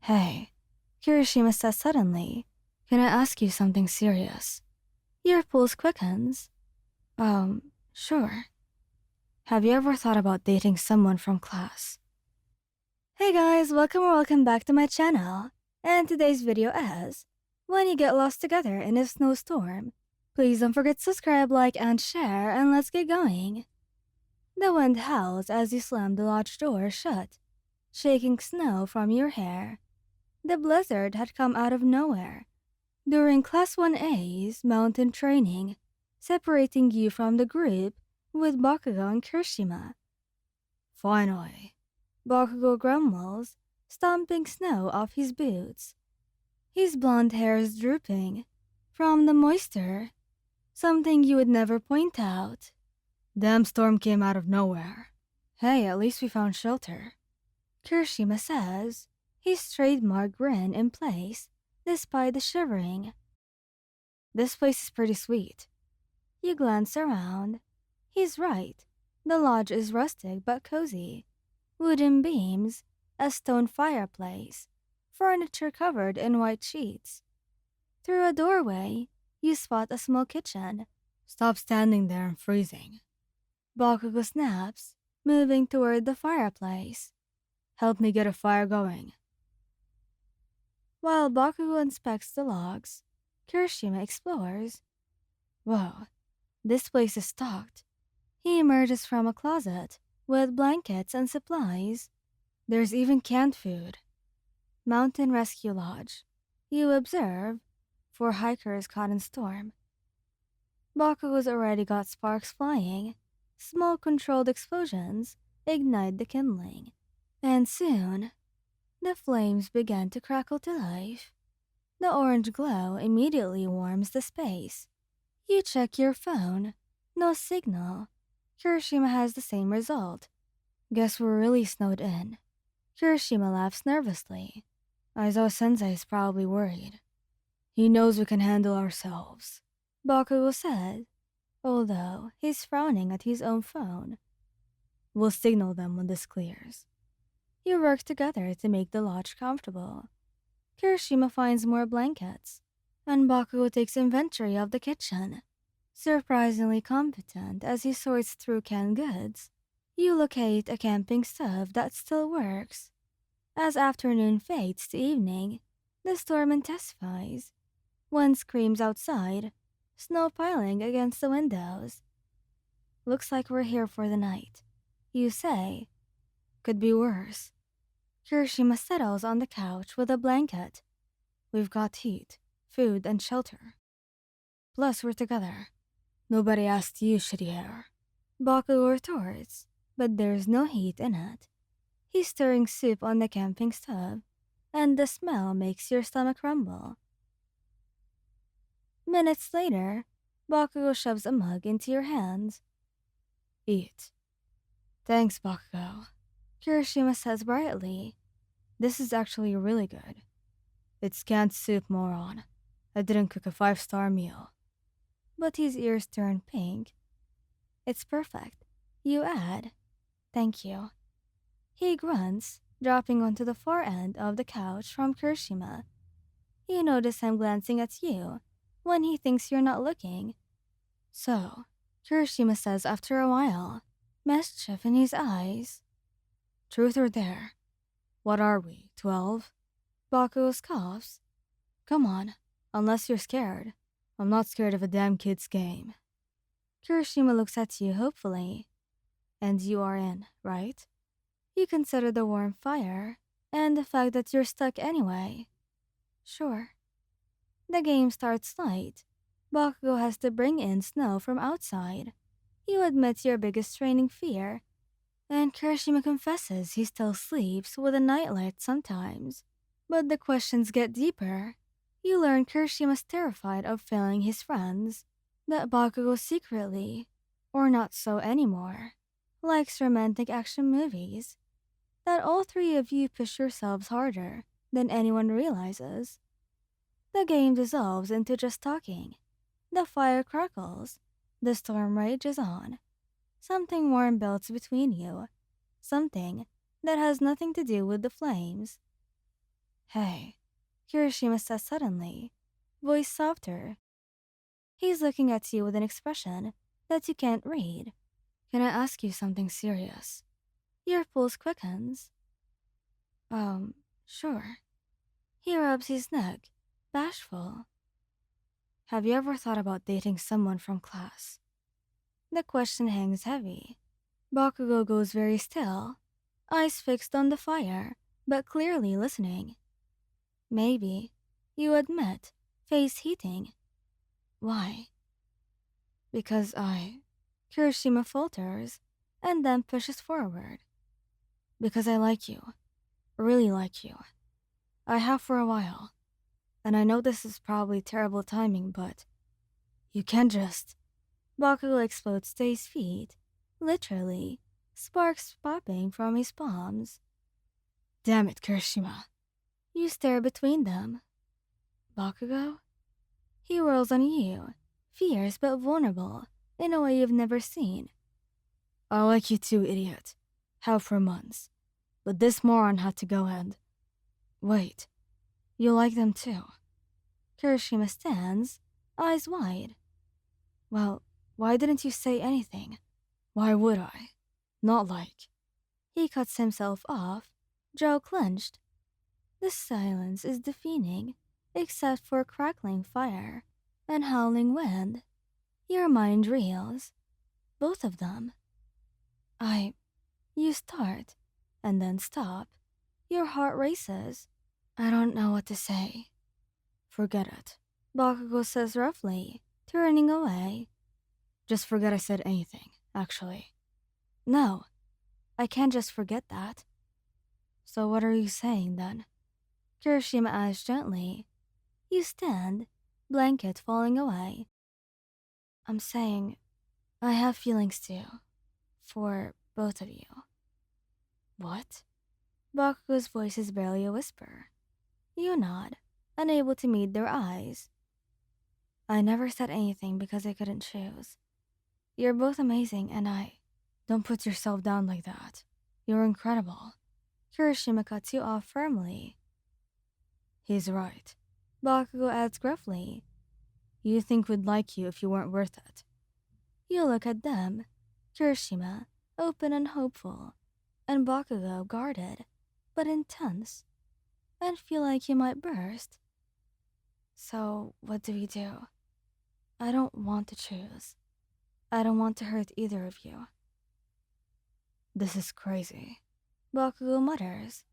Hey, Kirishima says suddenly, can I ask you something serious? Your pulse quickens. Sure. Have you ever thought about dating someone from class? Hey guys, welcome back to my channel. And today's video is, when you get lost together in a snowstorm. Please don't forget to subscribe, like, and share, and let's get going. The wind howls as you slam the lodge door shut, shaking snow from your hair. The blizzard had come out of nowhere during Class 1A's mountain training, separating you from the group with Bakugou and Kirishima. Finally, Bakugou grumbles, stomping snow off his boots. His blonde hair is drooping from the moisture, something you would never point out. Damn storm came out of nowhere. Hey, at least we found shelter, Kirishima says, his trademark grin in place despite the shivering. This place is pretty sweet. You glance around. He's right. The lodge is rustic but cozy. Wooden beams, a stone fireplace, furniture covered in white sheets. Through a doorway, you spot a small kitchen. Stop standing there and freezing. Bakugou snaps, moving toward the fireplace. Help me get a fire going. While Bakugou inspects the logs, Kirishima explores. Whoa, this place is stocked. He emerges from a closet with blankets and supplies. There's even canned food. Mountain Rescue Lodge, you observe, for hikers caught in storm. Bakugou's already got sparks flying. Smoke-controlled explosions ignite the kindling. And soon, the flames began to crackle to life. The orange glow immediately warms the space. You check your phone. No signal. Kirishima has the same result. Guess we're really snowed in. Kirishima laughs nervously. Aizawa-sensei is probably worried. He knows we can handle ourselves, Bakugou said, although he's frowning at his own phone. We'll signal them when this clears. You work together to make the lodge comfortable. Kirishima finds more blankets, and Bakugou takes inventory of the kitchen. Surprisingly competent as he sorts through canned goods, you locate a camping stove that still works. As afternoon fades to evening, the storm intensifies. Wind screams outside, snow piling against the windows. Looks like we're here for the night, you say. Could be worse. Kirishima settles on the couch with a blanket. We've got heat, food, and shelter. Plus, we're together. Nobody asked you, shitty hair. Bakugou retorts, but there's no heat in it. He's stirring soup on the camping stove, and the smell makes your stomach rumble. Minutes later, Bakugou shoves a mug into your hands. Eat. Thanks, Bakugou. Kirishima says brightly. This is actually really good. It's canned soup, moron. I didn't cook a 5-star meal. But his ears turn pink. It's perfect. You add. Thank you. He grunts, dropping onto the far end of the couch from Kirishima. You notice him glancing at you when he thinks you're not looking. So, Kirishima says after a while, mischief in his eyes. Truth or dare? What are we, 12? Bakugou coughs. Come on, unless you're scared. I'm not scared of a damn kid's game. Kirishima looks at you hopefully. And you are in, right? You consider the warm fire and the fact that you're stuck anyway. Sure. The game starts light. Bakugou has to bring in snow from outside. You admit your biggest training fear, and Kirishima confesses he still sleeps with a nightlight sometimes. But the questions get deeper. You learn Kirishima's terrified of failing his friends, that Bakugou secretly, or not so anymore, likes romantic action movies, that all three of you push yourselves harder than anyone realizes. The game dissolves into just talking. The fire crackles. The storm rages on. Something warm builds between you. Something that has nothing to do with the flames. Hey, Kirishima says suddenly, voice softer. He's looking at you with an expression that you can't read. Can I ask you something serious? Your pulse quickens. Um, sure. He rubs his neck, bashful. Have you ever thought about dating someone from class? The question hangs heavy. Bakugou goes very still, eyes fixed on the fire, but clearly listening. Maybe, you admit, face heating. Why? Because Kirishima falters, and then pushes forward. Because I like you. Really like you. I have for a while. And I know this is probably terrible timing, but you can't just. Bakugo explodes to his feet, literally, sparks popping from his palms. Damn it, Kirishima. You stare between them. Bakugo? He whirls on you, fierce but vulnerable, in a way you've never seen. I like you too, idiot. Have for months. But this moron had to go and... Wait, you like them too? Kirishima stands, eyes wide. Well, why didn't you say anything? Why would I? Not like... He cuts himself off, jaw clenched. The silence is deafening, except for crackling fire and howling wind. Your mind reels. Both of them. You start, and then stop. Your heart races. I don't know what to say. Forget it. Bakugo says roughly, turning away. Just forget I said anything, actually. No, I can't just forget that. So what are you saying then? Kirishima asks gently. You stand, blanket falling away. I'm saying I have feelings too. For both of you. What? Bakugo's voice is barely a whisper. You nod, unable to meet their eyes. I never said anything because I couldn't choose. You're both amazing and Don't put yourself down like that. You're incredible. Kirishima cuts you off firmly. He's right. Bakugo adds gruffly. You think we'd like you if you weren't worth it. You look at them, Kirishima, open and hopeful, and Bakugo guarded, but intense, and feel like you might burst. So, what do we do? I don't want to choose. I don't want to hurt either of you. This is crazy. Bakugo mutters.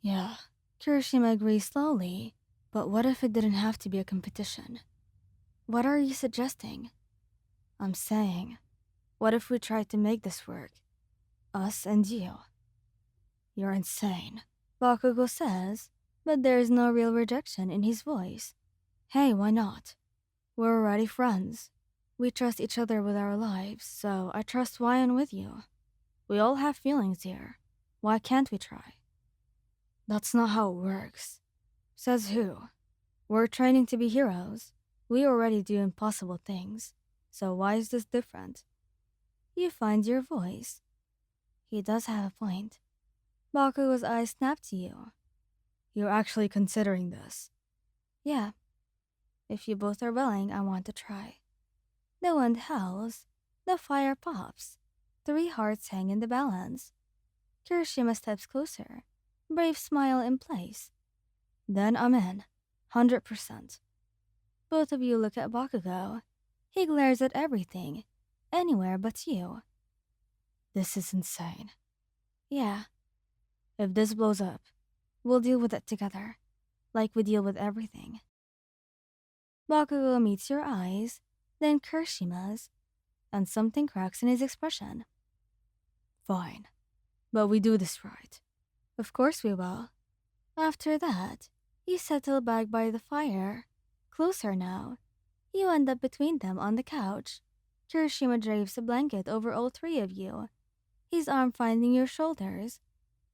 Yeah, Kirishima agrees slowly, but what if it didn't have to be a competition? What are you suggesting? I'm saying, what if we tried to make this work? Us and you. You're insane, Bakugo says, but there is no real rejection in his voice. Hey, why not? We're already friends. We trust each other with our lives, so I trust Wyan with you. We all have feelings here. Why can't we try? That's not how it works. Says who? We're training to be heroes. We already do impossible things. So why is this different? You find your voice. He does have a point. Bakugo's eyes snap to you. You're actually considering this? Yeah. If you both are willing, I want to try. The wind howls. The fire pops. 3 hearts hang in the balance. Kirishima steps closer, brave smile in place. Then I'm in. 100%. Both of you look at Bakugo. He glares at everything, anywhere but you. This is insane. Yeah. If this blows up, we'll deal with it together, like we deal with everything. Bakugo meets your eyes, then Kirishima's, and something cracks in his expression. Fine. But we do this right. Of course we will. After that, you settle back by the fire. Closer now. You end up between them on the couch. Kirishima drapes a blanket over all 3 of you, his arm finding your shoulders,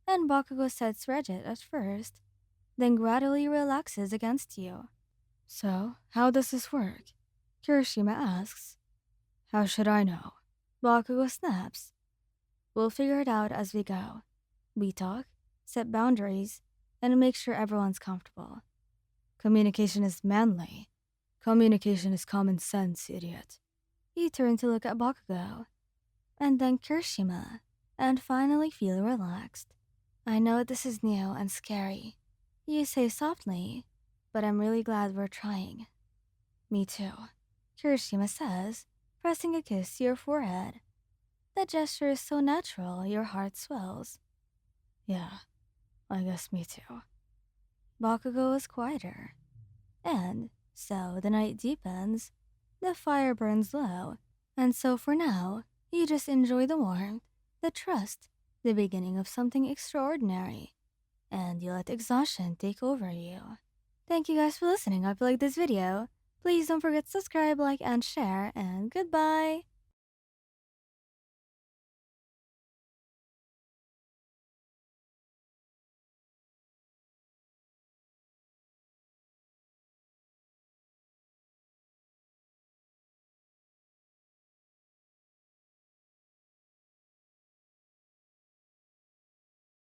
and Bakugo sits rigid at first, then gradually relaxes against you. So, how does this work? Kirishima asks. How should I know? Bakugo snaps. We'll figure it out as we go. We talk, set boundaries, and make sure everyone's comfortable. Communication is manly. Communication is common sense, idiot. You turn to look at Bakugou, and then Kirishima, and finally feel relaxed. I know this is new and scary. You say softly, but I'm really glad we're trying. Me too, Kirishima says, pressing a kiss to your forehead. The gesture is so natural, your heart swells. Yeah, I guess me too. Bakugo is quieter. And so the night deepens, the fire burns low, and so for now, you just enjoy the warmth, the trust, the beginning of something extraordinary, and you let exhaustion take over you. Thank you guys for listening. I hope you liked this video. Please don't forget to subscribe, like, and share, and goodbye!